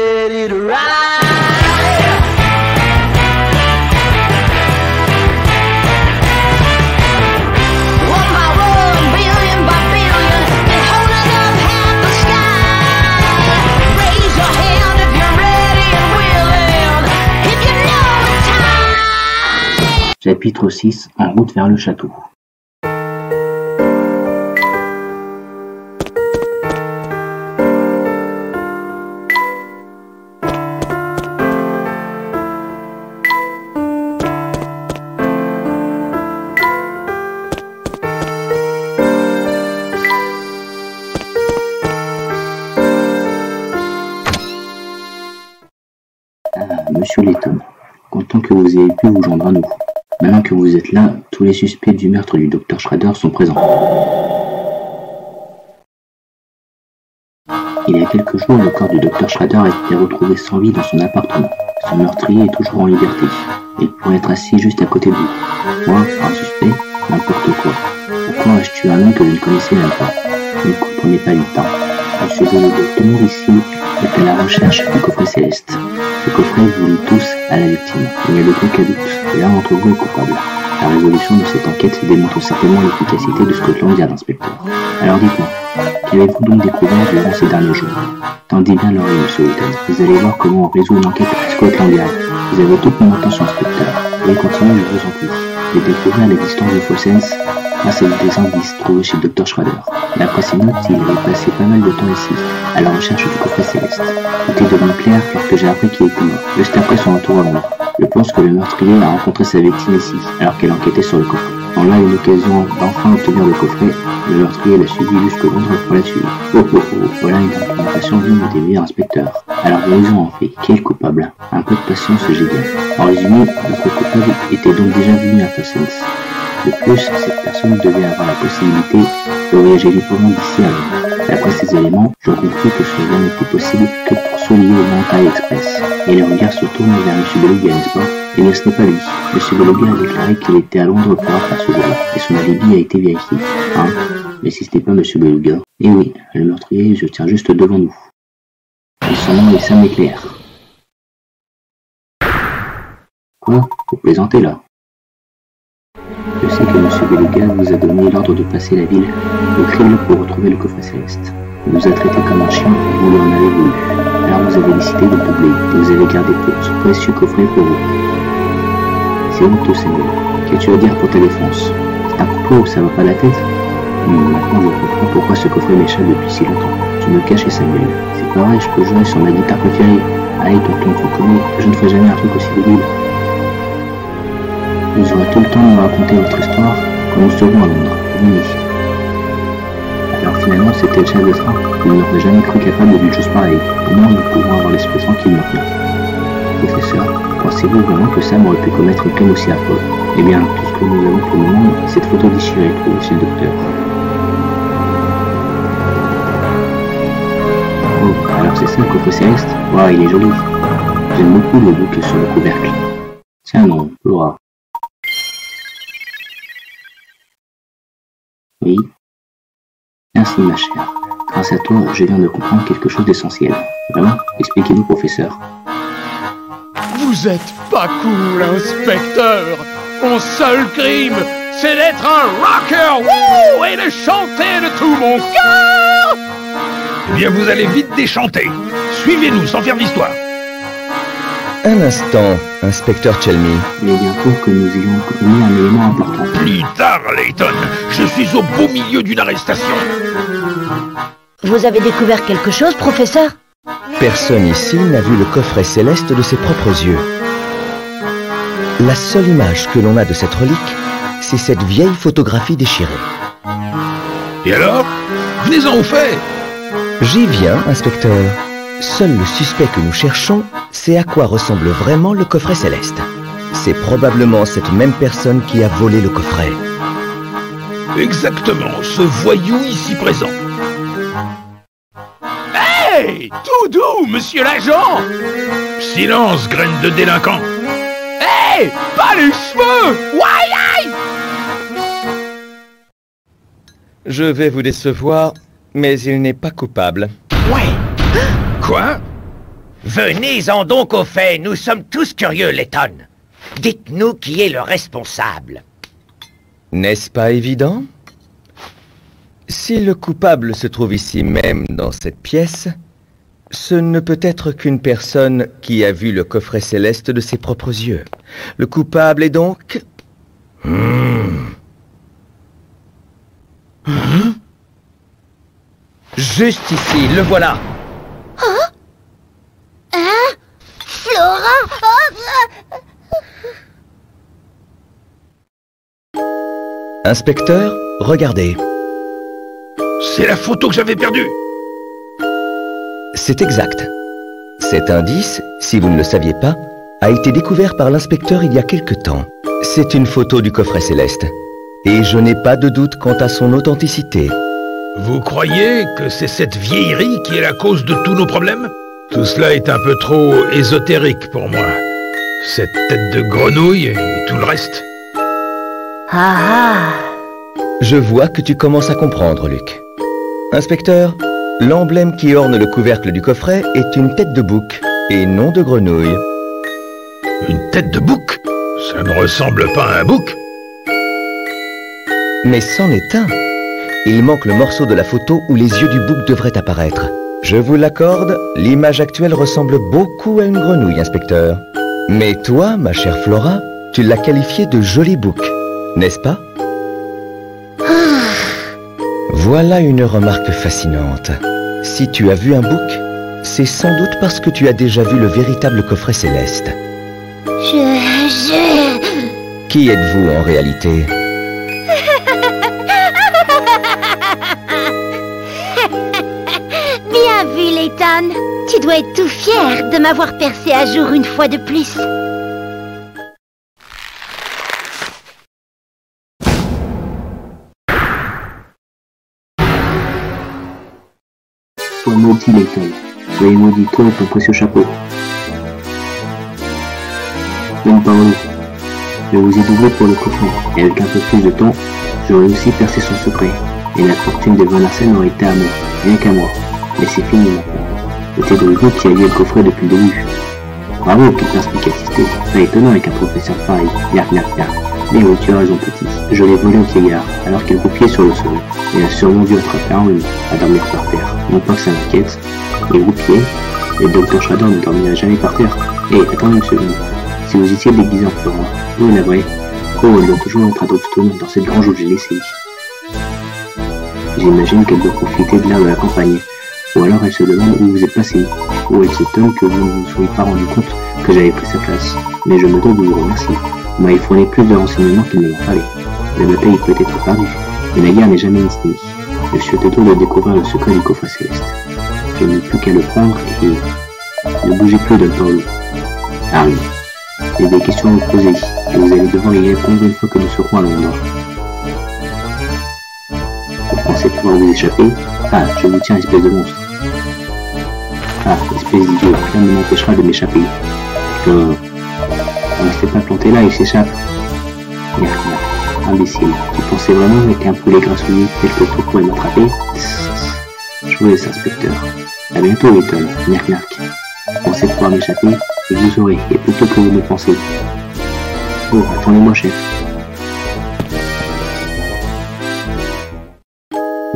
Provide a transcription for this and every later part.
ready to ride. One by one, billion by billion, they're holding up half the sky. Raise your hand if you're ready and willing, if you know it's time. Chapitre 6. En route vers le château. Monsieur Letton, content que vous ayez pu vous joindre à nous. Maintenant que vous êtes là, tous les suspects du meurtre du Dr Schrader sont présents. Il y a quelques jours, le corps du Dr Schrader a été retrouvé sans vie dans son appartement. Son meurtrier est toujours en liberté. Il pourrait être assis juste à côté de vous. Moi, un suspect, n'importe quoi. Pourquoi ai-je tué un homme que je ne connaissais même pas? Vous ne comprenez pas du temps. Monsieur Letton ici est à la recherche du coffret céleste. Ce coffret vous lie tous à la victime. Il n'y a aucun doute. L'un d'entre vous est coupable. La résolution de cette enquête démontre certainement l'efficacité de Scotland Yard, inspecteur. Alors dites-moi, qu'avez-vous donc découvert durant ces derniers jours? Tendez bien l'oreille, monsieur Wilton. Vous allez voir comment on résout une enquête à Scotland Yard. Vous avez toute mon attention, inspecteur. Veuillez continuer, je vous en prie. J'ai découvert l'existence de Fossens grâce à des indices trouvés chez Dr Schrader. D'après ses notes, il avait passé pas mal de temps ici, à la recherche du coffret céleste. Tout est devenu clair lorsque j'ai appris qu'il était mort, juste après son retour à Londres. Je pense que le meurtrier a rencontré sa victime ici, alors qu'elle enquêtait sur le coffret. En là une occasion d'enfin obtenir le coffret, le meurtrier l'a suivi jusqu'au Londres pour la suivre. Voilà une argumentation digne des meilleurs inspecteurs. Alors voyons en fait, qui est le coupable? Un peu de patience, j'ai bien. En résumé, notre coupable était donc déjà venu à Fossens. De plus, cette personne devait avoir la possibilité de voyager librement d'ici à Londres. D'après ces éléments, je conclus que cela n'était possible que pour ceux liés au Mantai Express. Et le regard se tourne vers M. Beluga, n'est-ce pas? Eh bien, ce n'est pas lui. M. Beluga a déclaré qu'il était à Londres pour affaire ce jour-là, et son alibi a été vérifié. Hein? Mais si ce n'est pas M. Beluga... Eh oui, le meurtrier se tient juste devant nous. Et son nom est Sam Éclair. Quoi? Vous plaisantez là? Je sais que M. Beluga vous a donné l'ordre de passer la ville au crible pour retrouver le coffret céleste. Il vous a traité comme un chien et vous lui en avez voulu. Alors vous avez décidé de doubler et vous avez gardé ce précieux coffret pour vous. C'est honteux, Samuel. Qu'as-tu à dire pour ta défense? C'est un complot où ça va pas la tête? Maintenant je comprends pourquoi ce coffret m'échappe depuis si longtemps. Tu me cachais, Samuel. C'est pas vrai, je peux jouer sur ma guitare préférée. Allez, tonton, tu connais, je ne ferai jamais un truc aussi débile. Vous aurez tout le temps de me raconter votre histoire quand nous serons à Londres. Venez. Alors finalement, c'était le chef de train. Vous n'aurez jamais cru capable d'une chose pareille. Au moins, nous pouvons avoir l'esprit tranquille maintenant. Professeur, pensez-vous vraiment que Sam aurait pu commettre une crime aussi affreux? Eh bien, tout ce que nous avons pour le moment, c'est cette photo déchirée trouvée chez le docteur. Oh, alors c'est ça le coffret céleste? Waouh, il est joli. J'aime beaucoup le boucle sur le couvercle. Tiens non, Laura. Oui. Merci ma chère. Grâce à toi, je viens de comprendre quelque chose d'essentiel. Vraiment? Expliquez-nous, professeur. Vous êtes pas cool, inspecteur. Mon seul crime, c'est d'être un rocker, wouh, et de chanter de tout mon cœur. Eh bien, vous allez vite déchanter. Suivez-nous sans faire d'histoire. Un instant, inspecteur Chelmy. Il est bien pour que nous ayons commis un élément important. Plus tard, Layton. Je suis au beau milieu d'une arrestation. Vous avez découvert quelque chose, professeur? Personne ici n'a vu le coffret céleste de ses propres yeux. La seule image que l'on a de cette relique, c'est cette vieille photographie déchirée. Et alors? Venez-en au fait. J'y viens, inspecteur. Seul le suspect que nous cherchons sait à quoi ressemble vraiment le coffret céleste. C'est probablement cette même personne qui a volé le coffret. Exactement, ce voyou ici présent. Hey! Tout doux, monsieur l'agent! Silence, graine de délinquant. Hey! Pas les cheveux! Aïe! Je vais vous décevoir, mais il n'est pas coupable. Ouais. Quoi? Venez-en donc au fait, nous sommes tous curieux, Letton. Dites-nous qui est le responsable. N'est-ce pas évident? Si le coupable se trouve ici même dans cette pièce, ce ne peut être qu'une personne qui a vu le coffret céleste de ses propres yeux. Le coupable est donc... Juste ici, le voilà. Flora! Inspecteur, regardez. C'est la photo que j'avais perdue. C'est exact. Cet indice, si vous ne le saviez pas, a été découvert par l'inspecteur il y a quelque temps. C'est une photo du coffret céleste. Et je n'ai pas de doute quant à son authenticité. Vous croyez que c'est cette vieillerie qui est la cause de tous nos problèmes? Tout cela est un peu trop ésotérique pour moi. Cette tête de grenouille et tout le reste. Je vois que tu commences à comprendre, Luc. Inspecteur, l'emblème qui orne le couvercle du coffret est une tête de bouc, et non de grenouille. Une tête de bouc? Ça ne ressemble pas à un bouc. Mais c'en est un. Il manque le morceau de la photo où les yeux du bouc devraient apparaître. Je vous l'accorde, l'image actuelle ressemble beaucoup à une grenouille, inspecteur. Mais toi, ma chère Flora, tu l'as qualifié de joli bouc, n'est-ce pas? Voilà une remarque fascinante. Si tu as vu un bouc, c'est sans doute parce que tu as déjà vu le véritable coffret céleste. Qui êtes-vous en réalité? Bien vu, Letton. Tu dois être tout fier de m'avoir percé à jour une fois de plus. Sois maudit, Letton. Soyez maudit, toi et ton précieux chapeau. Don Paolo, je vous ai doublé pour le coffret, et avec un peu plus de temps, j'aurais aussi percé son secret, et la fortune de Van Arsène aurait été à moi, rien qu'à moi. Mais c'est fini maintenant. C'était donc vous qui aviez le coffret depuis le début. Bravo, quelle perspicacité. Pas étonnant avec un professeur pareil. Yark. Mais oui, tu as raison, petit. Je l'ai volé au vieillard, alors qu'elle groupiait sur le sol. Il a sûrement dû attraper un rhume, à dormir par terre. Non pas que ça m'inquiète. Les groupiers, le docteur Schrader ne dormira jamais par terre. Et attendez une seconde. Si vous étiez déguisé en Flora, où est la vraie? Oh, elle doit toujours être à Dodgestone, dans cette grange où je l'ai laissée. J'imagine qu'elle doit profiter de l'air de la campagne. Ou alors elle se demande où vous êtes passé. Ou elle s'étonne que vous ne vous soyez pas rendu compte que j'avais pris sa place. Mais je me dois de vous remercier. Vous m'avez fourni plus de renseignements qu'il ne m'en fallait. La bataille est peut-être perdue, mais la guerre n'est jamais finie. Je suis heureux de découvrir le secret du coffret céleste. Je n'ai plus qu'à le prendre et... Ne bougez plus, Don Paolo. Harry, j'ai des questions à vous poser, et vous allez devoir y répondre une fois que nous serons à Londres. Vous pensez pouvoir vous échapper? Ah, je vous tiens, espèce de monstre. Ah, espèce d'idiot, rien ne m'empêchera de m'échapper. Ne restez pas planté là, il s'échappe. Merde, imbécile. Tu pensais vraiment qu'un poulet grassouillet tel que toi pourrait m'attraper? Je vous laisse, inspecteur. À bientôt, Letton. Merc. Vous pensez pouvoir m'échapper, et vous aurez, et plutôt que vous ne pensez. Oh, attendez-moi, chef.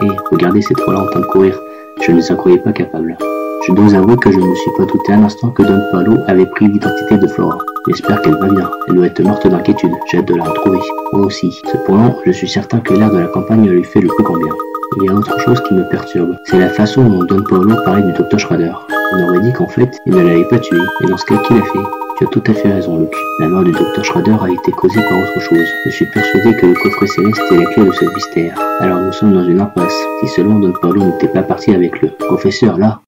Et regardez cette fois-là en train de courir. Je ne les en croyais pas capables. Je dois avouer que je ne me suis pas douté un instant que Don Paolo avait pris l'identité de Flora. J'espère qu'elle va bien. Elle doit être morte d'inquiétude. J'ai hâte de la retrouver. Moi aussi. Cependant, je suis certain que l'air de la campagne lui fait le plus grand bien. Il y a autre chose qui me perturbe. C'est la façon dont Don Paolo parlait du docteur Schrader. On aurait dit qu'en fait, il ne l'avait pas tué. Et dans ce cas, qui l'a fait? Tu as tout à fait raison, Luc. La mort du docteur Schrader a été causée par autre chose. Je suis persuadé que le coffret céleste est la clé de ce mystère. Alors nous sommes dans une impasse. Si seulement Don Paolo n'était pas parti avec le professeur là.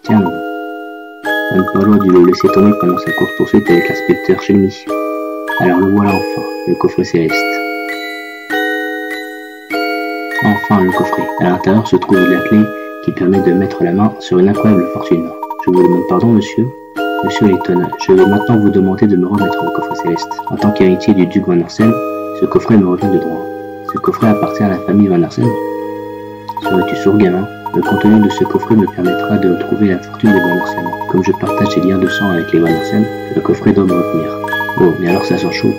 Tiens, Don Paolo a dû le laisser tomber pendant sa course-poursuite avec l'inspecteur Chelmy. Alors le voilà enfin, le coffret céleste. Enfin le coffret. À l'intérieur se trouve la clé qui permet de mettre la main sur une incroyable fortune. Je vous demande pardon, monsieur. Monsieur Letton, je vais maintenant vous demander de me remettre le coffret céleste. En tant qu'héritier du duc Van Arsène, ce coffret me revient de droit. Ce coffret appartient à la famille Van Arsène. Serais-tu sourd, gamin? Le contenu de ce coffret me permettra de retrouver la fortune des Van Orsen. Comme je partage des liens de sang avec les Van Orsen, le coffret doit me retenir. Bon, mais alors ça sent chaud.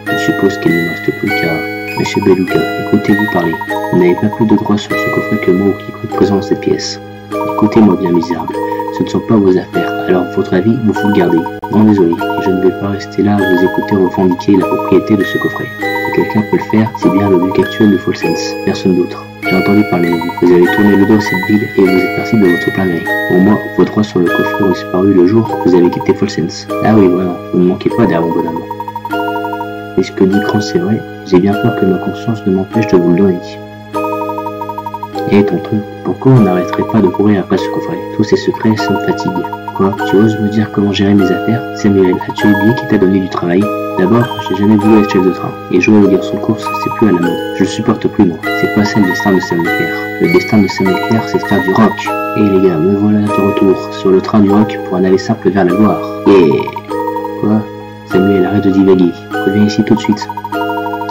Je suppose qu'il ne me reste plus qu'à... Monsieur Beluga, écoutez-vous parler. Vous n'avez pas plus de droit sur ce coffret que moi ou quiconque présent dans cette pièce. Écoutez-moi bien, misérable. Ce ne sont pas vos affaires, alors votre avis, vous le gardez. Non, désolé, je ne vais pas rester là à vous écouter revendiquer la propriété de ce coffret. Si quelqu'un peut le faire, c'est bien le duc actuel de Folsens, personne d'autre. J'ai entendu parler de vous. Vous avez tourné le dos à cette ville et vous êtes parti de votre plein gré. Pour moi, vos droits sur le coffret ont disparu le jour où vous avez quitté Folsens. Ah oui, vraiment, vous ne manquez pas derrière mon bonhomme. Et ce que dit Kranz, c'est vrai, j'ai bien peur que ma conscience ne m'empêche de vous le donner. Eh tonton, pourquoi on n'arrêterait pas de courir après ce coffret? Tous ces secrets, ça me fatigue. Quoi? Tu oses me dire comment gérer mes affaires? Samuel, as-tu oublié qui t'a donné du travail? D'abord, j'ai jamais voulu être chef de train, et jouer au garçon course, c'est plus à la mode. Je le supporte plus, moi. C'est pas ça le destin de Sam Leclerc. Le destin de Sam Leclerc, c'est de faire du rock. Et les gars, me voilà de retour sur le train du rock pour un aller simple vers la gloire. Et... Quoi? Samuel, arrête de divaguer. Reviens ici tout de suite.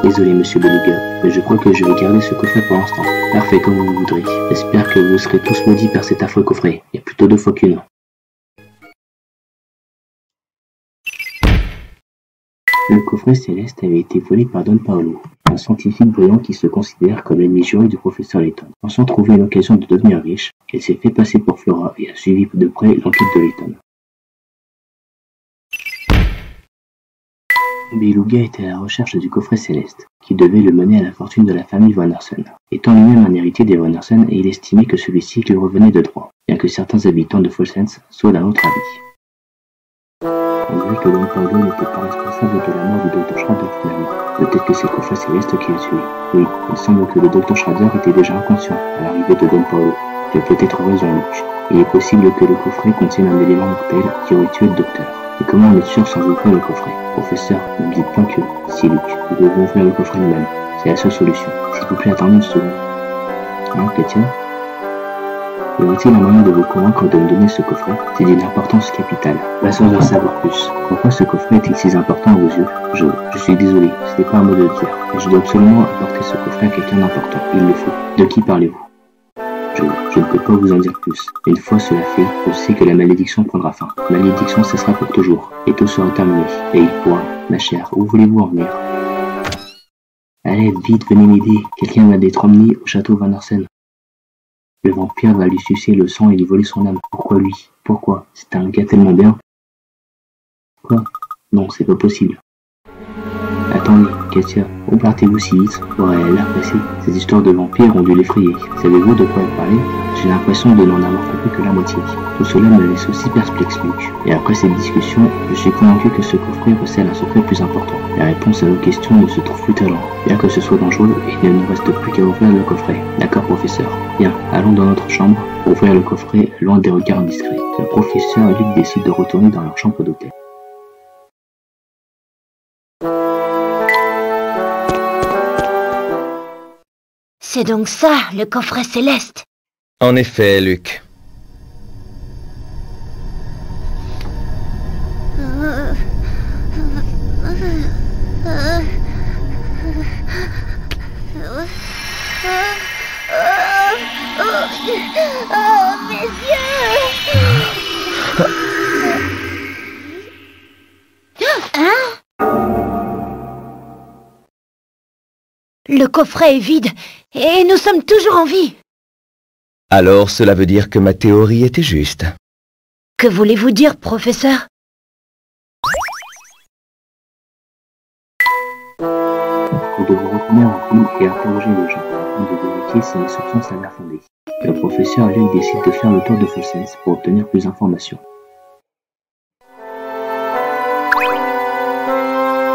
Désolé, monsieur Beluga, mais je crois que je vais garder ce coffret pour l'instant. Parfait, comme vous voudrez. J'espère que vous serez tous maudits par cet affreux coffret. Il y a plutôt 2 fois qu'une. Le coffret céleste avait été volé par Don Paolo, un scientifique brillant qui se considère comme l'ennemi juré du professeur Layton. Pensant trouver une occasion de devenir riche, il s'est fait passer pour Flora et a suivi de près l'enquête de Layton. Beluga était à la recherche du coffret céleste, qui devait le mener à la fortune de la famille Van Orsen. Étant lui-même un héritier des Van Orsen, il estimait que celui-ci lui revenait de droit, bien que certains habitants de Folsens soient d'un autre avis. On dirait que Don Paolo n'était pas responsable de la mort du Dr Schrader finalement. Peut-être que c'est le coffret céleste qui l'a tué. Oui, il semble que le Dr Schrader était déjà inconscient à l'arrivée de Don Paolo. Tu as peut-être raison, Luke. Il est possible que le coffret contienne un élément mortel qui aurait tué le docteur. Et comment en être sûr sans ouvrir le coffret? Professeur, ne me dites pas que... Si, Luke, nous devons ouvrir le coffret nous-mêmes. C'est la seule solution. S'il vous plaît, attendez une seconde. Hein, Katia? Y aurait-il un moyen de vous convaincre de me donner ce coffret? C'est d'une importance capitale. La soeur en savoir plus. Pourquoi ce coffret est-il si important à vos yeux? Je suis désolé, ce n'est pas un mot de le dire. Mais je dois absolument apporter ce coffret à quelqu'un d'important. Il le faut. De qui parlez-vous? Je ne peux pas vous en dire plus. Une fois cela fait, je sais que la malédiction prendra fin. La malédiction cessera pour toujours, et tout sera terminé. Et il pourra, ma chère, où voulez-vous en venir? Allez, vite, venez m'aider. Quelqu'un m'a des Tromny au château Van Orsen. Le vampire va lui sucer le sang et lui voler son âme. Pourquoi lui? Pourquoi? C'est un gars tellement bien. Quoi? Non, c'est pas possible. Attendez, Katia, où partez-vous si vite? Ouais, l'air pressé. Ces histoires de vampires ont dû l'effrayer. Savez-vous de quoi elle parlait? J'ai l'impression de n'en avoir compris que la moitié. Tout cela me laisse aussi perplexe, Luke. Et après cette discussion, je suis convaincu que ce coffret recèle un secret plus important. La réponse à nos questions ne se trouve plus très loin. Bien que ce soit dangereux, il ne nous reste plus qu'à ouvrir le coffret. D'accord, professeur? Bien, allons dans notre chambre, ouvrir le coffret loin des regards indiscrets. Le professeur et Luke décident de retourner dans leur chambre d'hôtel. C'est donc ça, le coffret céleste. En effet, Luc. Oh, mes yeux! Hein? Le coffret est vide, et nous sommes toujours en vie. Alors cela veut dire que ma théorie était juste. Que voulez-vous dire, professeur? Nous devons retourner en ville et interroger les gens, afin de vérifier si mes soupçons s'avèrent fondés. Le professeur Luke décide de faire le tour de Folsens pour obtenir plus d'informations.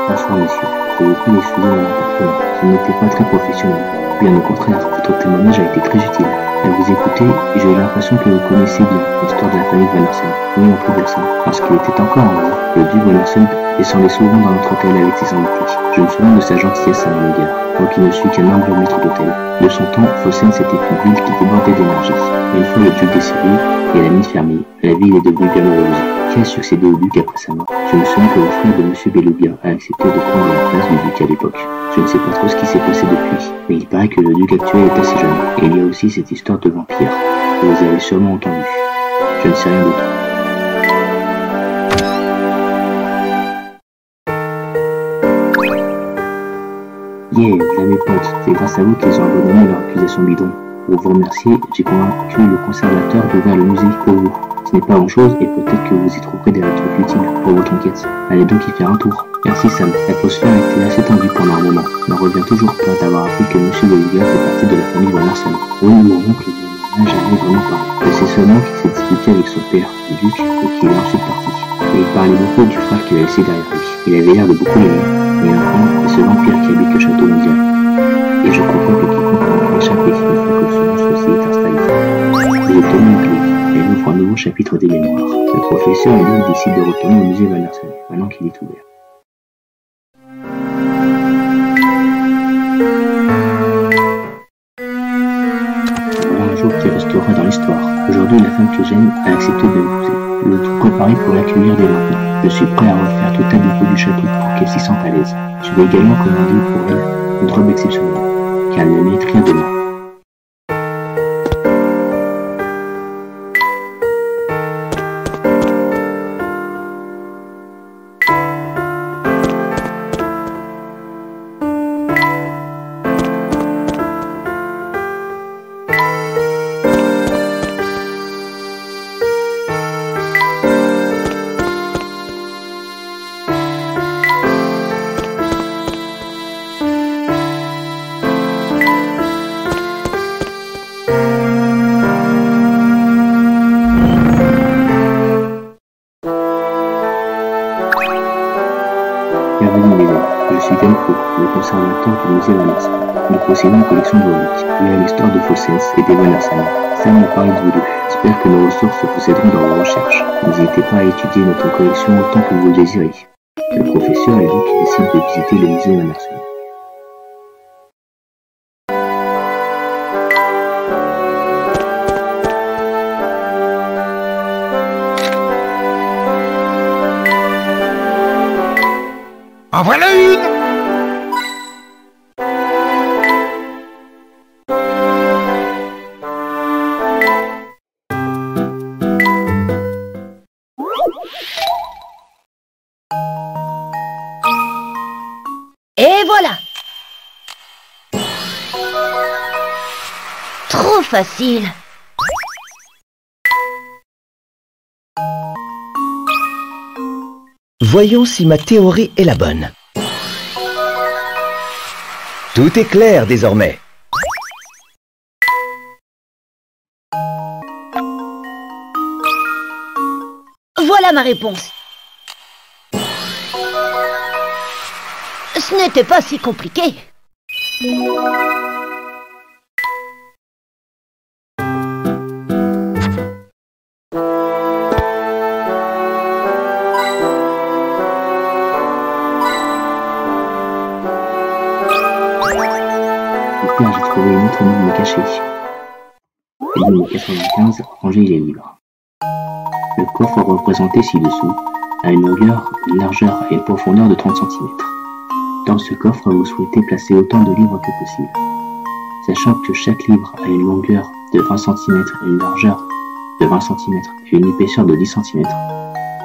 Bonsoir, messieurs. Je vous prie d'excuser mon emportement. Ce n'était pas très professionnel. Bien au contraire, votre témoignage a été très utile. À vous écouter, j'ai eu l'impression que vous connaissez bien l'histoire de la famille Van Orsen. Oui, on peut dire ça. Parce qu'il était encore en vie, le duc Van Orsen descendait souvent dans notre hôtel avec ses invités. Je me souviens de sa gentillesse à mon égard, moi qui ne suis qu'un humble maître d'hôtel. De son temps, Folsens était une ville qui débordait d'énergie. Mais une fois le duc décédé et la mine fermée, la ville est devenue bien heureuse. Qui a succédé au duc après sa mort? Je me souviens que le frère de M. Beluga a accepté de prendre la place du duc à l'époque. Je ne sais pas trop ce qui s'est passé depuis, mais il paraît que le duc actuel est assez jeune. Et il y a aussi cette histoire de vampire. Vous avez sûrement entendu. Je ne sais rien d'autre. Yeah, là mes potes, c'est grâce à vous qu'ils ont abandonné leur accusation bidon. Pour vous remercier, j'ai convaincu le conservateur d'ouvrir le musée pour vous. Ce n'est pas grand chose et peut-être que vous y trouverez des trucs utiles pour votre enquête. Allez donc y faire un tour. Merci Sam, l'atmosphère a été assez tendue pendant un moment. On en revient toujours pas d'avoir appris que M. Beluga fait partie de la famille Van Arsène. Oui, mon oncle n'a jamais vraiment parlé. C'est seulement qu'il s'est disputé avec son père, le duc, et qu'il est ensuite parti. Et il parlait beaucoup du frère qu'il a laissé derrière lui. Il avait l'air de beaucoup l'aimer. Mais enfin, c'est ce vampire qui habite le château mondial. Et je comprends que quiconque en a échappé une fois que ce monstre s'y est installé. Vous obtenez une clé. Elle ouvre un nouveau chapitre des mémoires. Le professeur et lui décide de retourner au musée Van Arsène, maintenant qu'il est ouvert. Voilà un jour qui restera dans l'histoire. Aujourd'hui, la femme que j'aime a accepté de m'épouser. Le tout préparé pour l'accueillir dès maintenant. Je suis prêt à refaire toute la déco du château pour qu'elle s'y sente à l'aise. Je vais également commander pour elle une robe exceptionnelle, car elle ne mérite rien de moi. Bienvenue les gars, je suis Delco, le conservateur du musée Van Arsène. Nous possédons une collection de reliques, liée à l'histoire de Fossens et des Van Arsène. Sam m'a parlé de vous deux. J'espère que nos ressources vous aideront dans vos recherches. N'hésitez pas à étudier notre collection autant que vous le désirez. Le professeur et Luc décident de visiter le musée Van Arsène. En voilà une! Et voilà. Trop facile. Voyons si ma théorie est la bonne. Tout est clair désormais. Voilà ma réponse. Ce n'était pas si compliqué. Super, j'ai trouvé une autre énigme cachée. Énigme 95, ranger les livres. Le coffre représenté ci-dessous a une longueur, une largeur et une profondeur de 30 cm. Dans ce coffre, vous souhaitez placer autant de livres que possible. Sachant que chaque livre a une longueur de 20 cm et une largeur de 20 cm et une épaisseur de 10 cm,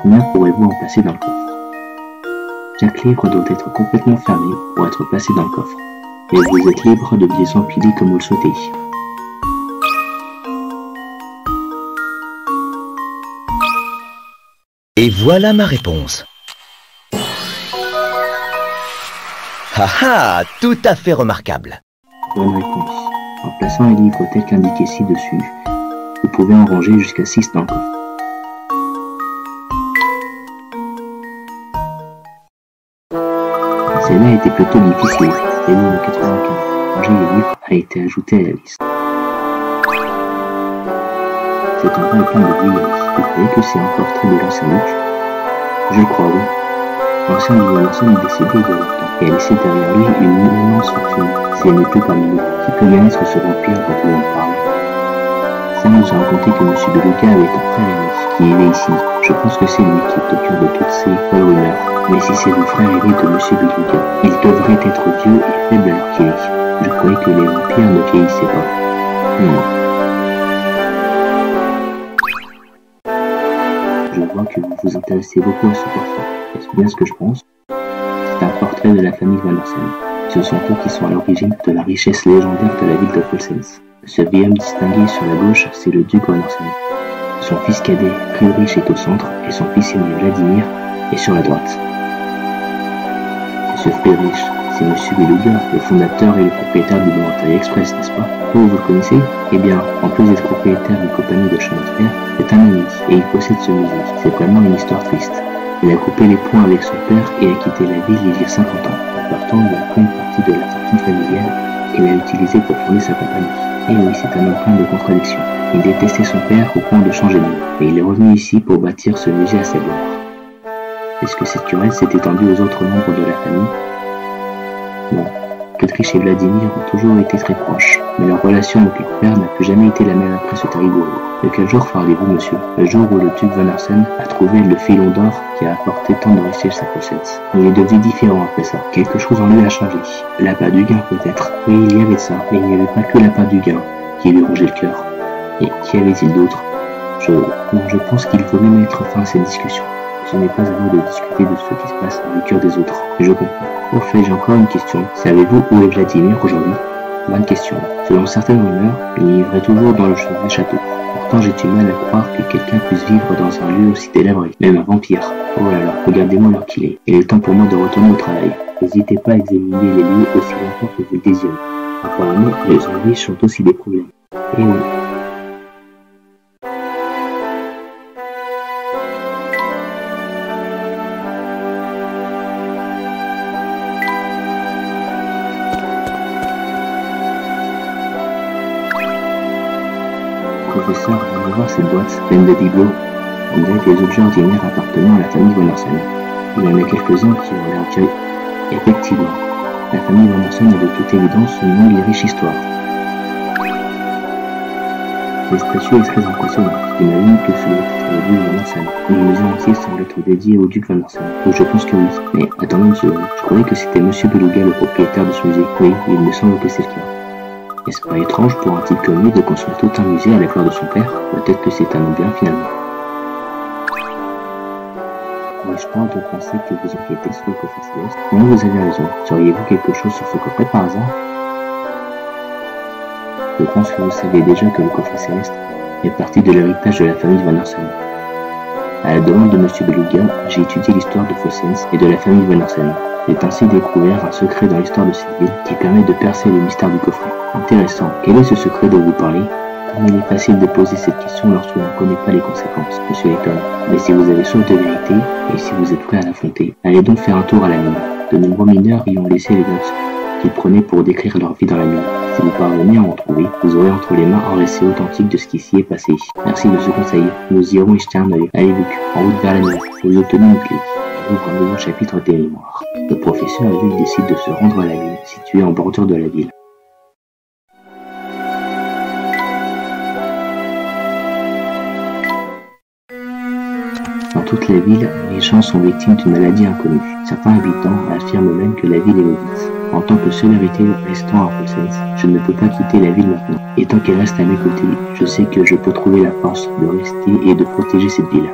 combien pourrez-vous en placer dans le coffre? Chaque livre doit être complètement fermé pour être placé dans le coffre. Et vous êtes libre de les empiler comme vous le souhaitez. Et voilà ma réponse. Haha, tout à fait remarquable. Bonne réponse. En plaçant un livre tel qu'indiqué ci-dessus, vous pouvez en ranger jusqu'à 6 dans le coffre. Celle-là était plutôt difficile. L'énigme 95. Ranger les livres a été ajouté à la liste. Cet endroit est plein de vieilleries. Vous croyez que c'est encore très de l'ancien Luc? Je le crois, oui. L'ancien du Van Arsène est décédé il y a longtemps et a laissé derrière lui une immense fortune. Si elle n'est plus parmi nous, qui peut bien être ce vampire dont tout le monde parle? Ça, On nous a raconté que M. Beluga avait un frère aîné qui vivait ici. Je pense que c'est lui qui est au cœur de toutes ces folles rumeurs. Mais si c'est le frère aîné de M. Beluga, il devrait être vieux et faible alors qu'il est. Je croyais que les vampires ne vieillissaient pas. Je vois que vous vous intéressez beaucoup à ce portrait. Est-ce bien ce que je pense? C'est un portrait de la famille Van Orsen. Ce sont eux qui sont à l'origine de la richesse légendaire de la ville de Folsens. Ce vieil homme distingué sur la gauche, c'est le duc Van Orsen. Son fils cadet, Friedrich, est au centre, et son fils aîné, Vladimir, est sur la droite. Ce Friedrich, c'est M. Beluga, le fondateur et le propriétaire du Bourgogne Express, n'est-ce pas? Vous le connaissez? Eh bien, en plus d'être propriétaire d'une compagnie de chemin de fer, c'est un ami, et il possède ce musée. C'est vraiment une histoire triste. Il a coupé les ponts avec son père et a quitté la ville il y a 50 ans. En partant, il a pris une partie de la fortune familiale et l'a utilisée pour fonder sa compagnie. Et oui, c'est un homme plein de contradictions. Il détestait son père au point de changer de nom, et il est revenu ici pour bâtir ce musée à sa gloire. Est-ce que cette querelle s'est étendue aux autres membres de la famille? Non. Friedrich et Vladimir ont toujours été très proches, mais leur relation avec leur père n'a plus jamais été la même après ce terrible jour. De quel jour parlez-vous, monsieur? Le jour où le duc Van Orsen a trouvé le filon d'or qui a apporté tant de richesse à Folsens. Il est devenu différent après ça. Quelque chose en lui a changé. L'appât du gain, peut-être. Oui, il y avait de ça, mais il n'y avait pas que l'appât du gain qui lui rongeait le cœur. Et qui avait-il d'autre? Je pense qu'il faut même mettre fin à cette discussion. Ce n'est pas à vous de discuter de ce qui se passe dans le cœur des autres. Je comprends. Au fait, j'ai encore une question. Savez-vous où est Vladimir aujourd'hui? Bonne question. Selon certaines rumeurs, il vivrait toujours dans le chemin des châteaux. Pourtant, j'ai du mal à croire que quelqu'un puisse vivre dans un lieu aussi délabré, même un vampire. Oh là là, regardez-moi l'heure qu'il est. Il est temps pour moi de retourner au travail. N'hésitez pas à examiner les lieux aussi longtemps que vous le désirez. Apparemment, les zombies sont aussi des problèmes. Et oui. Professeur, venez voir cette boîte pleine de bibelots. On dirait des objets ordinaires appartenant à la famille Van Orsen. Il y en a quelques-uns qui ont l'air vieux. Effectivement, la famille Van Orsen a de toute évidence une longue et riche histoire. Les statues est très impressionnantes. J'imagine que ce doit être le duc Van Orsen. Le musée entier semble être dédié au duc Van Orsen. Donc je pense que oui. Mais attendez une seconde. Je croyais que c'était M. Beluga le propriétaire de ce musée. Oui, il me semble que c'est le cas. Est-ce pas étrange pour un type comme lui de construire tout un musée à la gloire de son père? Peut-être que c'est un homme bien finalement. Ai-je tort de penser que vous enquêtez sur le coffret céleste? Non, vous avez raison. Sauriez-vous quelque chose sur ce coffret par hasard? Je pense que vous savez déjà que le coffret céleste fait partie de l'héritage de la famille Van Orsen. À la demande de M. Beluga, j'ai étudié l'histoire de Folsens et de la famille Van Orsen. J'ai ainsi découvert un secret dans l'histoire de cette ville qui permet de percer le mystère du coffret. Intéressant. Quel est ce secret dont vous parlez? Comme il est facile de poser cette question lorsque l'on ne connaît pas les conséquences, monsieur Layton. Mais si vous avez soif de vérité, et si vous êtes prêt à l'affronter, allez donc faire un tour à la mine. De nombreux mineurs y ont laissé les notes qu'ils prenaient pour décrire leur vie dans la mine. Si vous parvenez à en trouver, vous aurez entre les mains un récit authentique de ce qui s'y est passé. Merci de ce conseil. Nous irons y jeter un œil. Allez-vous, en route vers la mine. Vous obtenez une clé. Ouvre un nouveau chapitre des mémoires. Le professeur et lui décide de se rendre à la mine, située en bordure de la ville. Dans toute la ville, les gens sont victimes d'une maladie inconnue. Certains habitants affirment même que la ville est maudite. En tant que seul héritier restant à Folsens, je ne peux pas quitter la ville maintenant. Et tant qu'elle reste à mes côtés, je sais que je peux trouver la force de rester et de protéger cette ville.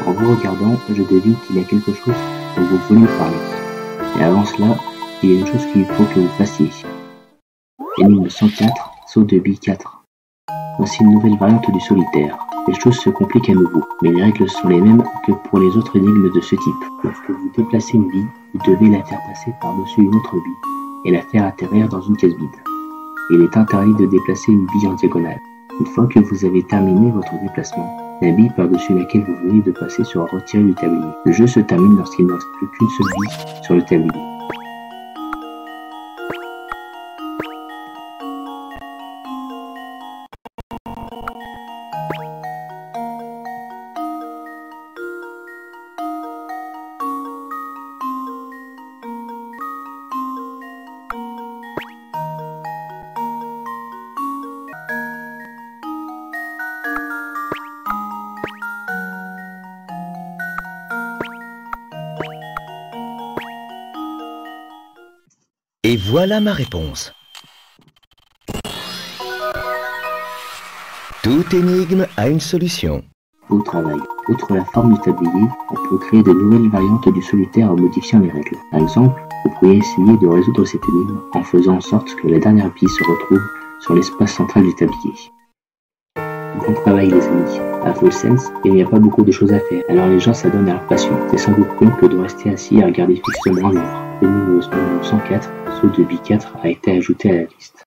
En vous regardant, je devine qu'il y a quelque chose dont vous voulez me parler. Et avant cela, il y a une chose qu'il faut que vous fassiez. Énigme 104, saut de billes 4. Voici une nouvelle variante du solitaire. Les choses se compliquent à nouveau, mais les règles sont les mêmes que pour les autres énigmes de ce type. Lorsque vous déplacez une bille, vous devez la faire passer par-dessus une autre bille et la faire atterrir dans une case vide. Il est interdit de déplacer une bille en diagonale. Une fois que vous avez terminé votre déplacement, la bille par-dessus laquelle vous venez de passer sera retirée du tablier. Le jeu se termine lorsqu'il ne reste plus qu'une seule bille sur le tablier. Et voilà ma réponse. Toute énigme a une solution. Beau travail. Outre la forme du tablier, on peut créer de nouvelles variantes du solitaire en modifiant les règles. Par exemple, vous pourriez essayer de résoudre cette énigme en faisant en sorte que la dernière bille se retrouve sur l'espace central du tablier. Bon travail les amis. À Full Sense, il n'y a pas beaucoup de choses à faire, alors les gens s'adonnent à leur passion. C'est sans doute mieux que de rester assis et regarder fixement le mur. L'énigme numéro 104, saut de bille 4, a été ajouté à la liste.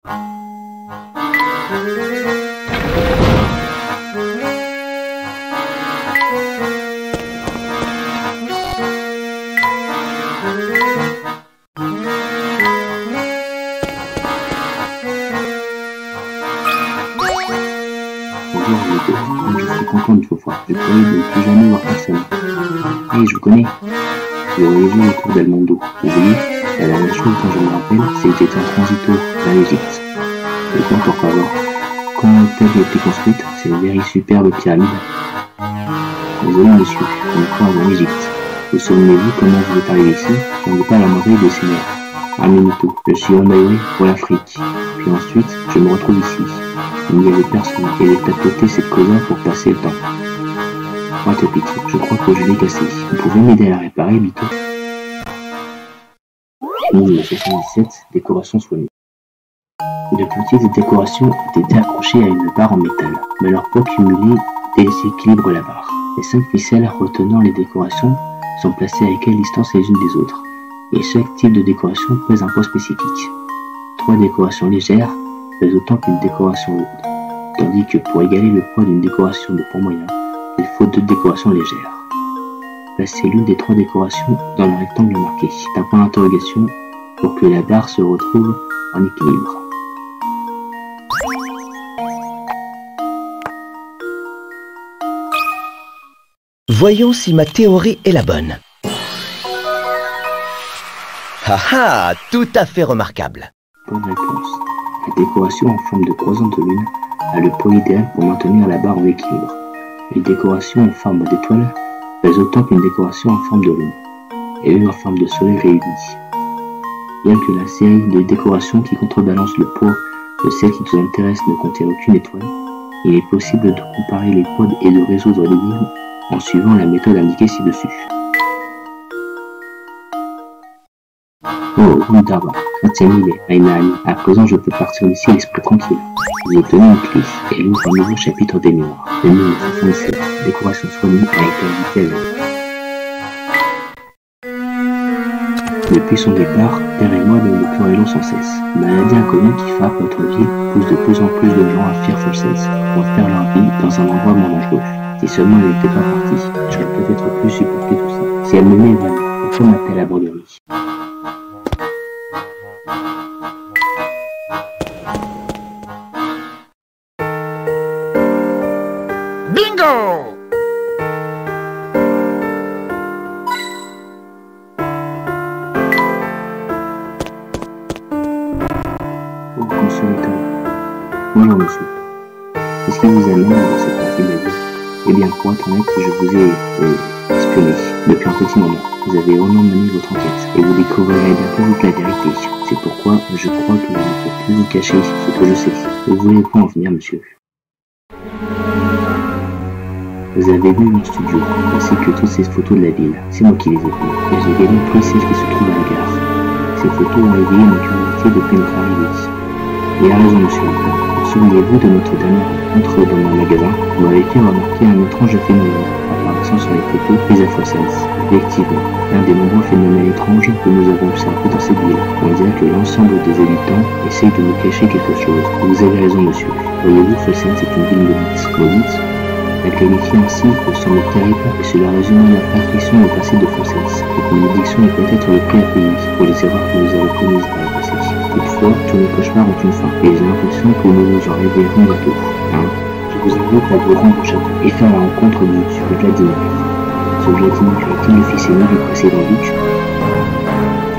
Bonjour Hugo, je suis content de vous voir. Je croyais de ne plus jamais voir personne. Hey, je vous connais. Vous auriez vu autour d'Elmondo. Vous voyez, la dernière chose dont je me rappelle, c'est que j'étais en transito vers l'Égypte. Et quoi pour savoir? Quand l'hôtel a été construite, c'est une very superbe pyramide. Désolé monsieur, on est encore en Égypte. Vous souvenez-vous comment vous êtes arrivé ici? On n'est pas à la merveille des seigneurs. Un minuto, je suis on my way pour l'Afrique. Puis ensuite, je me retrouve ici. Il n'y avait personne qui avait tapoté cette causa pour passer le temps. What a pity, je crois que je l'ai cassé. Vous pouvez m'aider à la réparer, Bito? 1977, décoration soignée. De petites décorations ont été accrochées à une barre en métal, mais leur poids cumulé déséquilibre la barre. Les 5 ficelles retenant les décorations sont placées à égale distance les unes des autres, et chaque type de décoration pèse un poids spécifique. 3 décorations légères pèsent autant qu'une décoration lourde, tandis que pour égaler le poids d'une décoration de poids moyen, il faut 2 décorations légères. Placez l'une des 3 décorations dans le rectangle marqué, un point d'interrogation, pour que la barre se retrouve en équilibre. Voyons si ma théorie est la bonne. Ah, tout à fait remarquable. Bonne réponse. La décoration en forme de croissant de lune a le poids idéal pour maintenir la barre en équilibre. Une décoration en forme d'étoile pèse autant qu'une décoration en forme de lune, et une en forme de soleil réunie. Bien que la série de décorations qui contrebalancent le poids de celle qui nous intéresse ne contienne aucune étoile, il est possible de comparer les poids et de résoudre l'énigme en suivant la méthode indiquée ci-dessus. Oh, Wunderbar, grazie Ainani. À présent, je peux partir d'ici l'esprit tranquille. Vous obtenez une clé et ouvre un nouveau chapitre des mémoires. Le 1977, décoration soignée a été invitée à Depuis son départ, Père et moi nous nous querellons sans cesse. Une maladie inconnue qui frappe notre vie pousse de plus en plus de gens à fuir Full Sense pour faire leur vie dans un endroit moins dangereux. Si seulement elle n'était pas partie, j'aurais peut-être pu supporter tout ça. Si elle m'aimait vraiment, pourquoi m'a-t-elle abandonné? Bingo! Oh, consolateur. Bonjour, monsieur. Qu'est-ce qui vous amène dans cette partie de la vie? Eh bien, pour être honnête, je vous ai espionné depuis un petit moment. Vous avez vraiment mené votre enquête et vous découvrirez bientôt toute la vérité. C'est pourquoi je crois que je ne peux plus vous cacher ce que je sais. Vous voulez quoi en venir, monsieur? Vous avez vu mon studio, ainsi que toutes ces photos de la ville. C'est moi qui les ai prises. Et j'ai également pris celles qui se trouvent à la gare. Ces photos ont éveillé ma curiosité depuis notre arrivée. Il a raison, monsieur. Souvenez-vous de notre dernière rencontre dans mon magasin? Vous m'avez fait remarquer un étrange phénomène apparaissant sur les photos prises à Full Sense. Effectivement, l'un des nombreux phénomènes étranges que nous avons observés dans cette ville. On dirait que l'ensemble des habitants essayent de nous cacher quelque chose. Vous avez raison, monsieur. Voyez-vous, Full Sense est une ville maudite. Maudite? La qualifier ainsi me semble terrible et cela résume la perfection au passé de Full Sense. Cette malédiction est peut-être le prix à payer pour les erreurs que nous avons commises dans le passé. Toutefois, tous les cauchemars ont une fin et j'ai l'impression que nous nous en réveillerons bientôt. Je vous invite à vous rendre au château et faire la rencontre du Vladimir. Ce Vladimir est-il le fils aîné du précédent duc?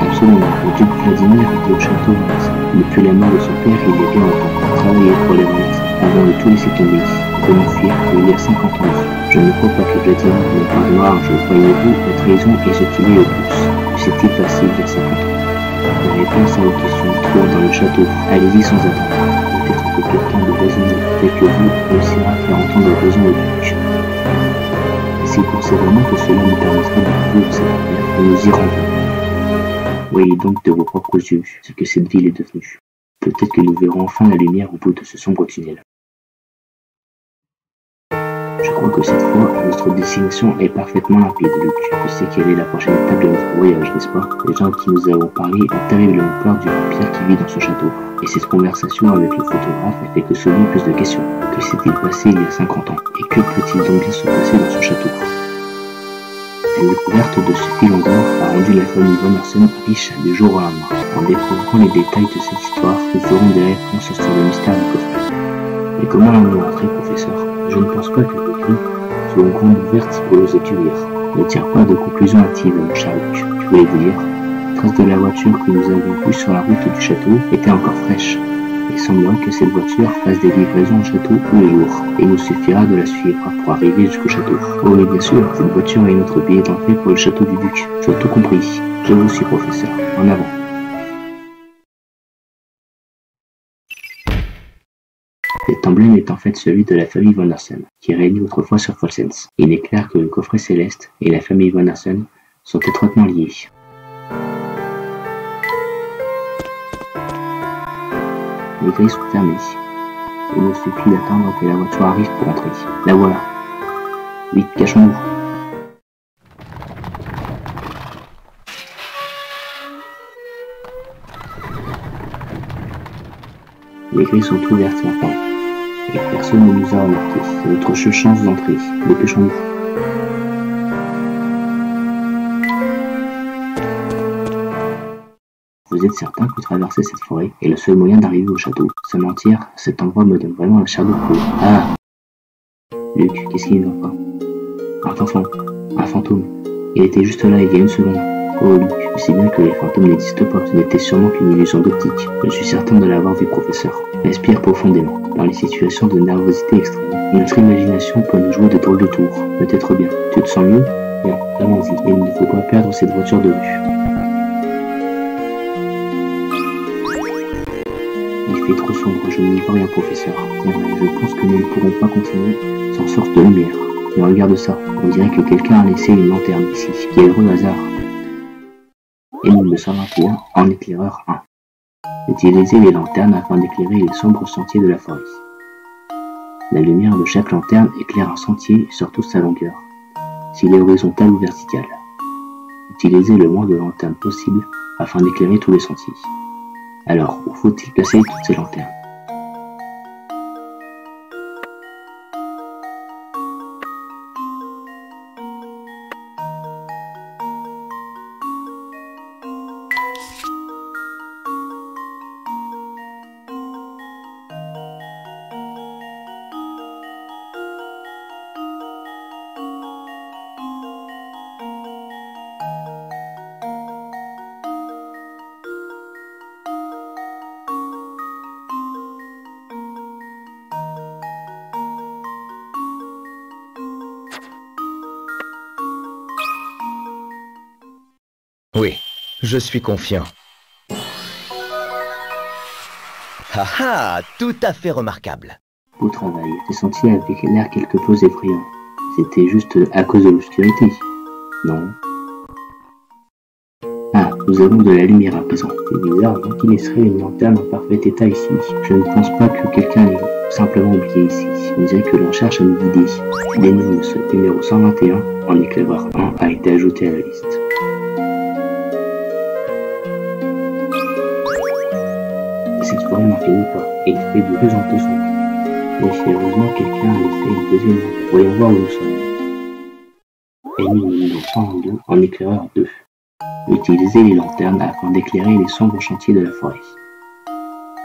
Absolument, le duc Vladimir était au château Vance. Depuis la mort de son père, il est bien longtemps travaillé pour les ventes avant de tout laisser tomber. De m'enfuir il y a 50 ans. Je ne crois pas que Vladimir ne pardonnera un jour. Voyez-vous, la trahison est ce qu'il est le plus. Que s'est-il passé il y a 50 ans? La réponse à vos questions trouve dans le château. Allez-y sans attendre. Peut-être que quelqu'un de raisonnable, tel que vous, réussira à faire entendre raison au duc. Et c'est pour ces moments que cela nous permettra de vivre cette affaire et nous y rendrons. Voyez donc de vos propres yeux ce que cette ville est devenue. Peut-être que nous verrons enfin la lumière au bout de ce sombre tunnel. Je crois que que cette fois, notre destination est parfaitement limpide, Luc. Tu sais quelle est la prochaine étape de notre voyage, n'est-ce pas? Les gens qui nous avons parlé ont terriblement peur du vampire qui vit dans ce château. Et cette conversation avec le photographe a fait que soulever plus de questions. Que s'est-il passé il y a 50 ans? Et que peut-il donc bien se passer dans ce château? La découverte de ce filon d'or a rendu la famille Von Hersen riche du jour au lendemain. En découvrant les détails de cette histoire, nous ferons des réponses sur le mystère du coffret. Mais comment l'en rentré, professeur? Je ne pense pas que les grilles soient grandes ouvertes pour nous accueillir. Ne tire pas de conclusion hâtive, mon cher Luc. Je voulais vous dire, la trace de la voiture que nous avons vue sur la route du château était encore fraîche. Il semblerait que cette voiture fasse des livraisons au château tous les jours, et il nous suffira de la suivre pour arriver jusqu'au château. Oh oui, bien sûr, cette voiture est notre billet d'entrée pour le château du duc. Tu as tout compris. Je vous suis, professeur. En avant. Cet emblème est en fait celui de la famille Von Hersen, qui régnait autrefois sur Folsens. Il est clair que le coffret céleste et la famille Von Hersen sont étroitement liés. Les grilles sont fermées. Il nous suffit d'attendre que la voiture arrive pour entrer. La voilà. Vite, cachons-nous. Les grilles sont ouvertes maintenant. Et personne ne nous a remarqué. C'est notre seule chance d'entrer. Dépêchons-nous. Vous êtes certain que traverser cette forêt est le seul moyen d'arriver au château? Sans mentir, cet endroit me donne vraiment la chair de poule. Ah! Luc, qu'est-ce qui ne va pas? Un fantôme. Il était juste là il y a une seconde. Oh Luc, je sais bien que les fantômes n'existent pas. Ce n'était sûrement qu'une illusion d'optique. Je suis certain de l'avoir vu, professeur. Respire profondément. Dans les situations de nervosité extrême, notre imagination peut nous jouer de drôles de tours. Peut-être bien. Tu te sens mieux? Bien, allons-y. Il ne faut pas perdre cette voiture de vue. Il fait trop sombre, je n'y vois rien, professeur. C'est vrai, je pense que nous ne pourrons pas continuer sans sorte de lumière. Mais regarde ça, on dirait que quelqu'un a laissé une lanterne ici. Quel heureux hasard. Émile 121 en éclaireur 1. Utilisez les lanternes afin d'éclairer les sombres sentiers de la forêt. La lumière de chaque lanterne éclaire un sentier sur toute sa longueur, s'il est horizontal ou vertical. Utilisez le moins de lanternes possible afin d'éclairer tous les sentiers. Alors, où faut-il placer toutes ces lanternes? Oui, je suis confiant. Ah ah, tout à fait remarquable. Beau travail. Tes sentiers avaient l'air quelque peu effrayants. C'était juste à cause de l'obscurité. Non. Ah, nous avons de la lumière à présent. C'est bizarre, non? Qui laisserait une lanterne en parfait état ici? Je ne pense pas que quelqu'un l'ait simplement oublié ici. On dirait que l'on cherche à nous guider. L'énigme numéro 121 en éclaireur 1 a été ajouté à la liste. Cette forêt n'en finit pas, et il fait de plus en plus sombre. Mystérieusement, quelqu'un a laissé une deuxième lanterne. Voyons voir où nous sommes. Énigme numéro 122 en éclaireur 2. Utilisez les lanternes afin d'éclairer les sombres chantiers de la forêt.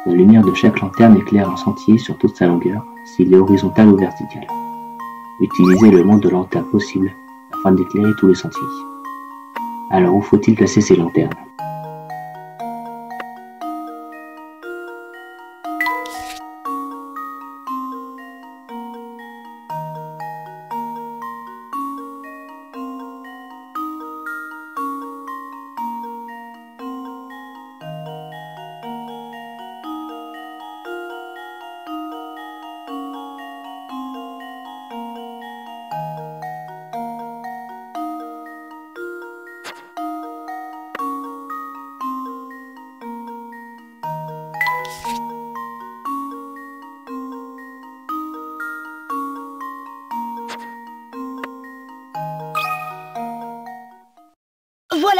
La lumière de chaque lanterne éclaire un sentier sur toute sa longueur, s'il est horizontal ou vertical. Utilisez le moins de lanternes possible afin d'éclairer tous les sentiers. Alors où faut-il placer ces lanternes?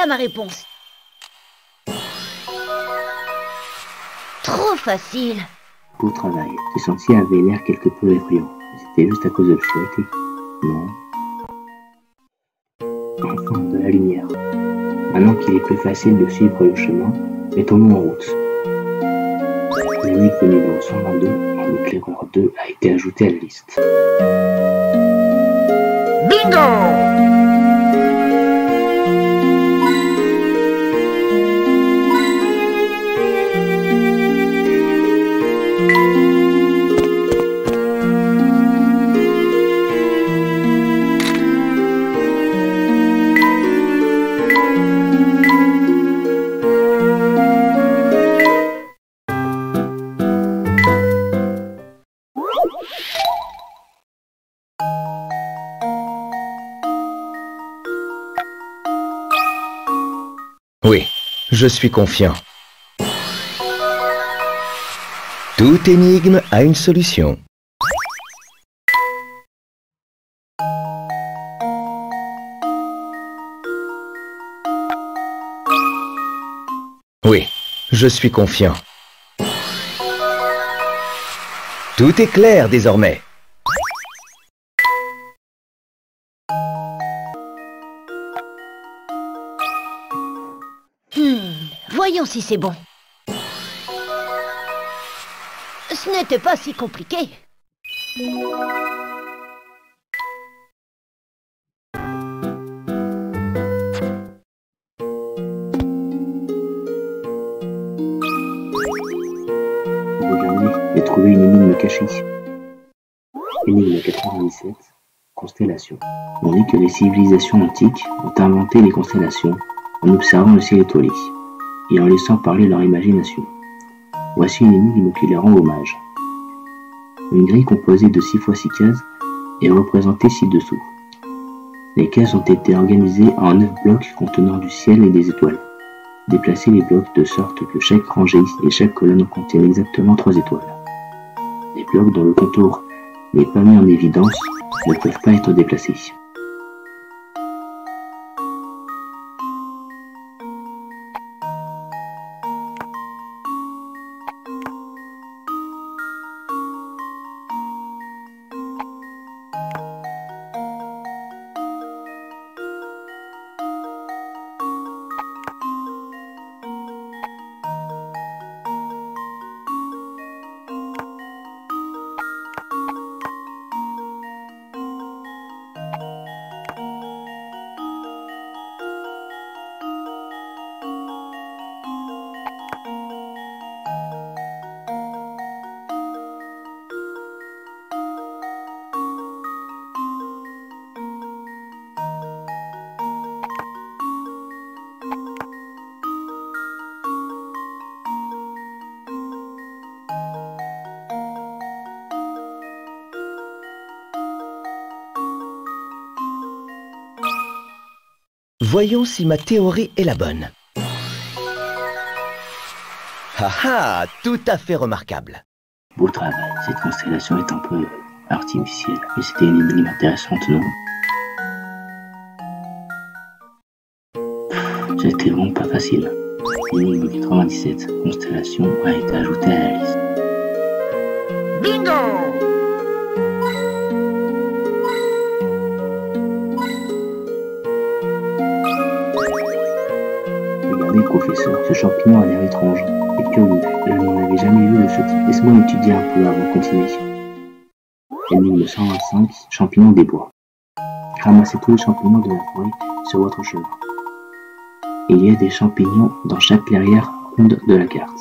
Voilà ma réponse. Trop facile. Beau travail. Ce sentier avait l'air quelque peu effrayant. C'était juste à cause de l'obscurité. Non. Enfin, de la lumière. Maintenant qu'il est plus facile de suivre le chemin, mettons-nous en route. L'énigme numéro 122, en éclaireur 2, a été ajoutée à la liste. Bingo! Oui, je suis confiant. Toute énigme a une solution. Oui, je suis confiant. Tout est clair désormais. Voyons si c'est bon. Ce n'était pas si compliqué. Regardez, j'ai trouvé une énigme cachée. Énigme 97, constellation. On dit que les civilisations antiques ont inventé les constellations en observant le ciel étoilé et en laissant parler leur imagination. Voici une énigme qui les rend hommage. Une grille composée de 6 fois 6 cases est représentée ci-dessous. Les cases ont été organisées en 9 blocs contenant du ciel et des étoiles. Déplacez les blocs de sorte que chaque rangée et chaque colonne contiennent exactement 3 étoiles. Les blocs dont le contour n'est pas mis en évidence ne peuvent pas être déplacés. Voyons si ma théorie est la bonne. Ah ah, tout à fait remarquable. Beau travail, cette constellation est un peu artificielle, mais c'était une énigme intéressante, non? C'était vraiment pas facile. L'énigme 97, constellation, a été ajoutée à la liste. Bingo! Regardez, professeur, ce champignon a l'air étrange. Et curieux, je n'en avais jamais vu de ce type. Laisse-moi étudier un peu avant de continuer. Énigme 125, champignons des bois. Ramassez tous les champignons de la forêt sur votre chemin. Il y a des champignons dans chaque clairière ronde de la carte.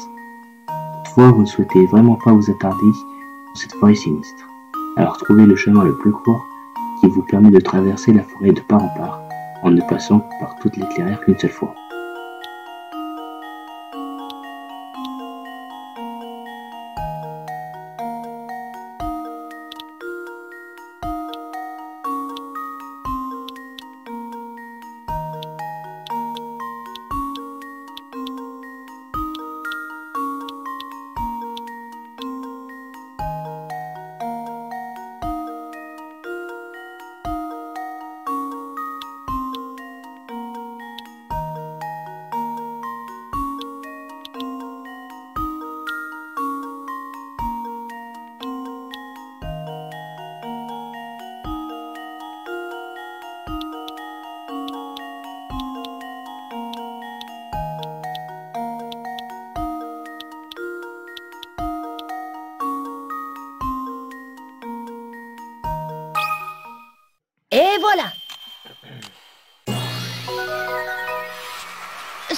Toutefois, vous ne souhaitez vraiment pas vous attarder dans cette forêt sinistre. Alors trouvez le chemin le plus court qui vous permet de traverser la forêt de part en part, en ne passant par toutes les clairières qu'une seule fois.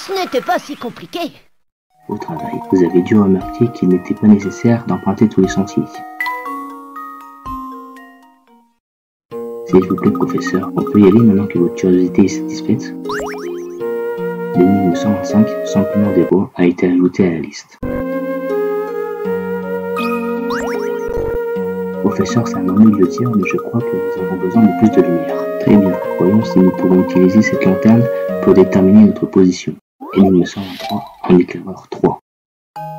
Ce n'était pas si compliqué. Au travail, vous avez dû remarquer qu'il n'était pas nécessaire d'emprunter tous les sentiers. S'il vous plaît, professeur, on peut y aller maintenant que votre curiosité est satisfaite? L'énigme 125, sans paiement d'héros, a été ajoutée à la liste. Professeur, c'est un moment de le dire, mais je crois que nous avons besoin de plus de lumière. Très bien, voyons si nous pourrons utiliser cette lanterne pour déterminer notre position. Énigme 123, en éclaireur 3.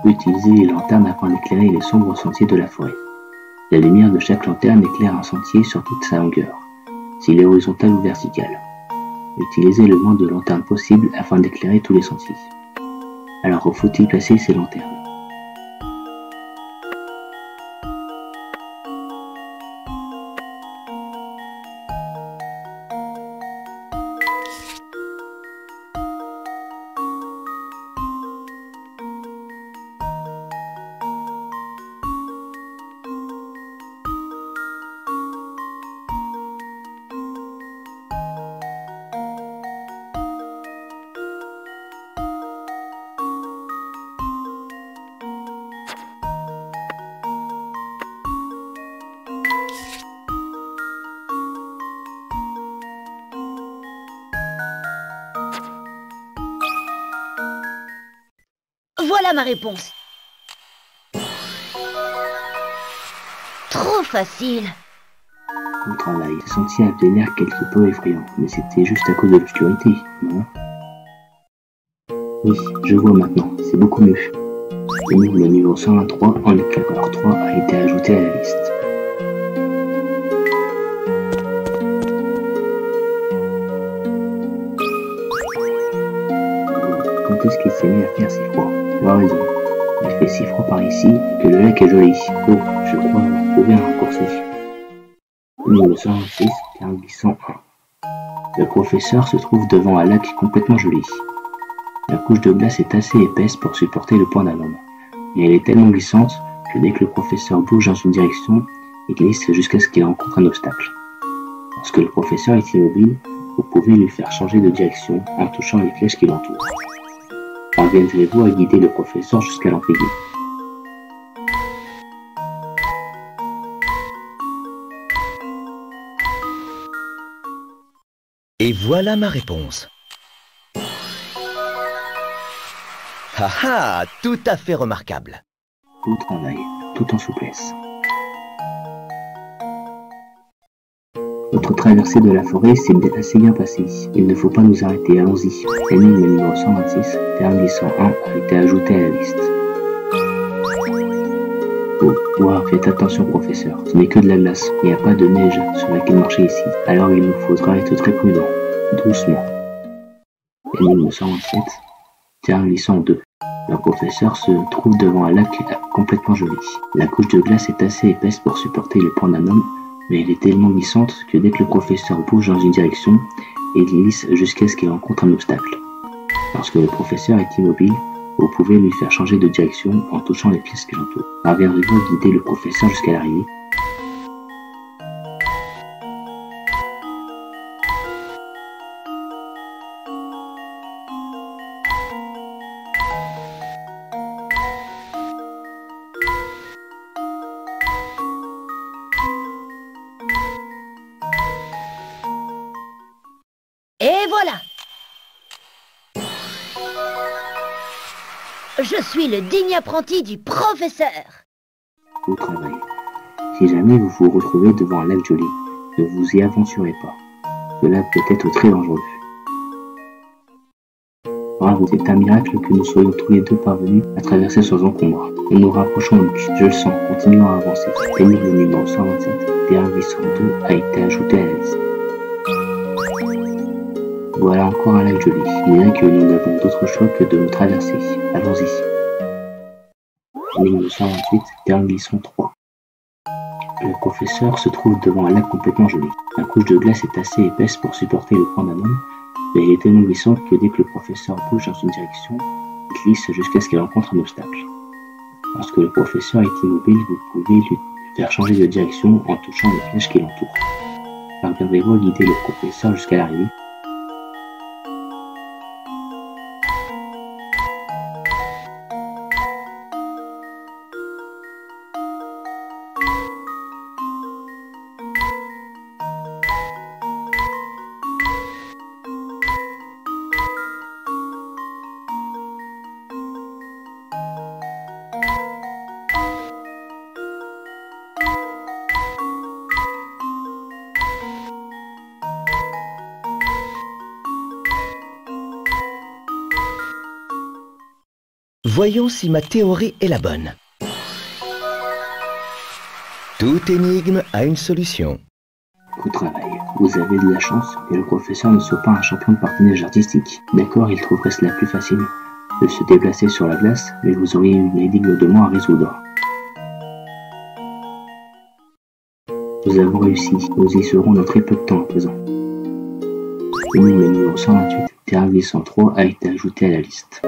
Utilisez les lanternes afin d'éclairer les sombres sentiers de la forêt. La lumière de chaque lanterne éclaire un sentier sur toute sa longueur, s'il est horizontal ou vertical. Utilisez le moins de lanternes possible afin d'éclairer tous les sentiers. Alors, où faut-il placer ces lanternes? Voilà ma réponse. Trop facile. Au travail, ce sentier avait l'air quelque peu effrayant, mais c'était juste à cause de l'obscurité, non? Oui, je vois maintenant, c'est beaucoup mieux. L'énigme numéro 123, en éclaireur 3, a été ajouté à la liste. Quand est-ce qu'il s'est mis à faire si froid? Tu as raison. Il fait si froid par ici que le lac est joli. Oh, je crois avoir trouvé un raccourci. Numéro 126, terme glissant 1. Le professeur se trouve devant un lac complètement gelé. La couche de glace est assez épaisse pour supporter le poids d'un homme. Et elle est tellement glissante que dès que le professeur bouge dans une direction, il glisse jusqu'à ce qu'il rencontre un obstacle. Lorsque le professeur est immobile, vous pouvez lui faire changer de direction en touchant les flèches qui l'entourent. Parviendrez-vous à guider le professeur jusqu'à l'entrée? Et voilà ma réponse. Ah ah, tout à fait remarquable. Au travail, tout en souplesse. Votre traversée de la forêt s'est assez bien passée. Il ne faut pas nous arrêter, allons-y. L'énigme numéro 126, terme glissant 1, a été ajouté à la liste. Oh, wow, faites attention professeur, ce n'est que de la glace. Il n'y a pas de neige sur laquelle marcher ici. Alors il nous faudra être très prudent. Doucement. Énigme 127, terme glissant 2. Le professeur se trouve devant un lac complètement gelé. La couche de glace est assez épaisse pour supporter le poids d'un homme, mais elle est tellement glissante que dès que le professeur bouge dans une direction, il glisse jusqu'à ce qu'il rencontre un obstacle. Lorsque le professeur est immobile, vous pouvez lui faire changer de direction en touchant les pièces qui l'entourent. Parviendrez-vous à guider le professeur jusqu'à l'arrivée? Et voilà. Je suis le digne apprenti du professeur. Au travail. Si jamais vous vous retrouvez devant un lac joli, ne vous y aventurez pas. Cela peut être très dangereux. Bravo, c'est un miracle que nous soyons tous les deux parvenus à traverser sans encombre. Nous nous rapprochons du but, je le sens, continuons à avancer. L'énigme numéro 127, terme glissant 2, a été ajouté à la liste. Voilà encore un lac joli. Il dirait que nous n'avons d'autre choix que de nous traverser. Allons-y. Énigme 128, terme glissant 3. Le professeur se trouve devant un lac complètement gelé. La couche de glace est assez épaisse pour supporter le poids d'un homme, mais elle est tellement glissante que dès que le professeur bouge dans une direction, il glisse jusqu'à ce qu'il rencontre un obstacle. Lorsque le professeur est immobile, vous pouvez lui faire changer de direction en touchant les flèches qui l'entourent. Parviendrez-vous à guider le professeur jusqu'à l'arrivée? Voyons si ma théorie est la bonne. Toute énigme a une solution. Au travail, vous avez de la chance, mais le professeur ne soit pas un champion de patinage artistique. D'accord, il trouverait cela plus facile de se déplacer sur la glace, mais vous auriez une énigme de moins à résoudre. Nous avons réussi, nous y serons dans très peu de temps à présent. L'énigme numéro 128, terrain glissant 3, a été ajouté à la liste.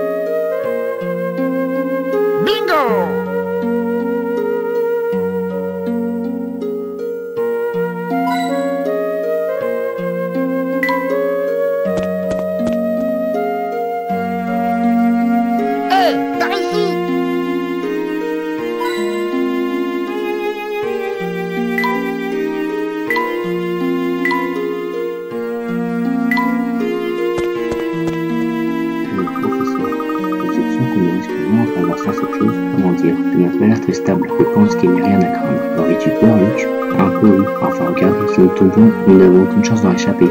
Tu n'as pas l'air très stable, je pense qu'il n'y a rien à craindre. Aurais-tu peur, Luc? Un peu, oui. Enfin, regarde, si nous tombons, nous n'avons aucune chance d'en échapper.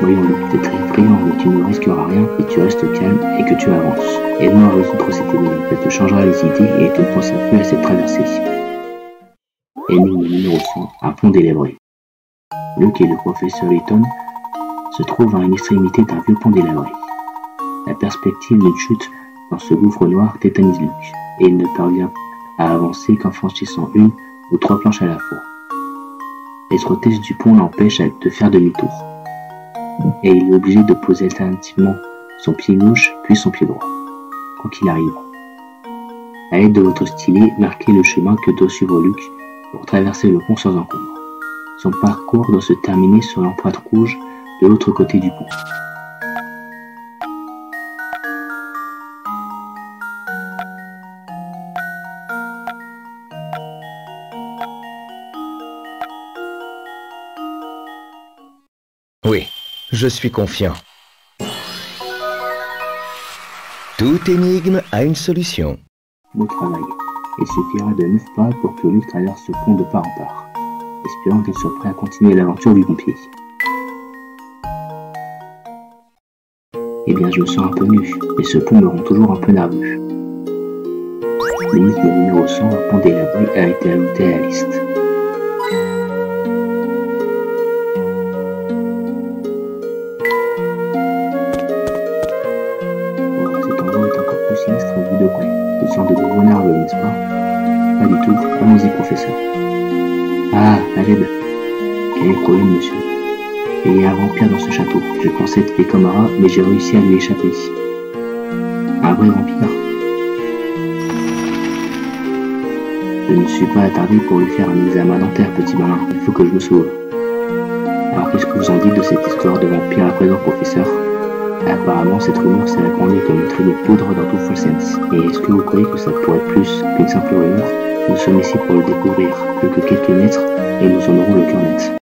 Voyons, Luc, t'es très effrayant, mais tu ne risqueras rien si tu restes calme et que tu avances. Aide-moi à résoudre cette énigme, ça te changera les idées et tu ne penseras plus à cette traversée. Énigme numéro 100, un pont délabré. Luc et le professeur Layton se trouvent à une extrémité d'un vieux pont délabré. La perspective d'une chute dans ce gouffre noir tétanise Luc, et il ne parvient à avancer qu'en franchissant une ou 3 planches à la fois. L'étroitesse du pont l'empêche de faire demi-tour, et il est obligé de poser alternativement son pied gauche puis son pied droit, quoi qu'il arrive. À l'aide de votre stylet, marquez le chemin que doit suivre Luc pour traverser le pont sans encombre. Son parcours doit se terminer sur l'empreinte rouge de l'autre côté du pont. Oui, je suis confiant. Toute énigme a une solution. Beau travail. Il suffira de 9 pas pour que Luc traverse ce pont de part en part, espérant qu'il soit prêt à continuer l'aventure du pompier. Eh bien, je me sens un peu nu, et ce pont me rend toujours un peu nerveux. L'énigme numéro 100, un pont délabré, a été ajouté à la liste. Sinistre au bout de près. Tu te sens de nouveau nerveux, n'est-ce pas? Pas du tout. Allons-y, professeur. Ah, à l'aide. Quel est le problème, monsieur? Il y a un vampire dans ce château. Je pensais être comme un rat, mais j'ai réussi à lui échapper. Un vrai vampire? Je ne suis pas attardé pour lui faire un examen dentaire, petit malin. Il faut que je me sauve. Alors, qu'est-ce que vous en dites de cette histoire de vampire à présent, professeur? Apparemment, cette rumeur s'est répandue comme une traînée de poudre dans tout Fulsense. Et est-ce que vous croyez que ça pourrait être plus qu'une simple rumeur? Nous sommes ici pour le découvrir, plus que quelques mètres, et nous en aurons le cœur net.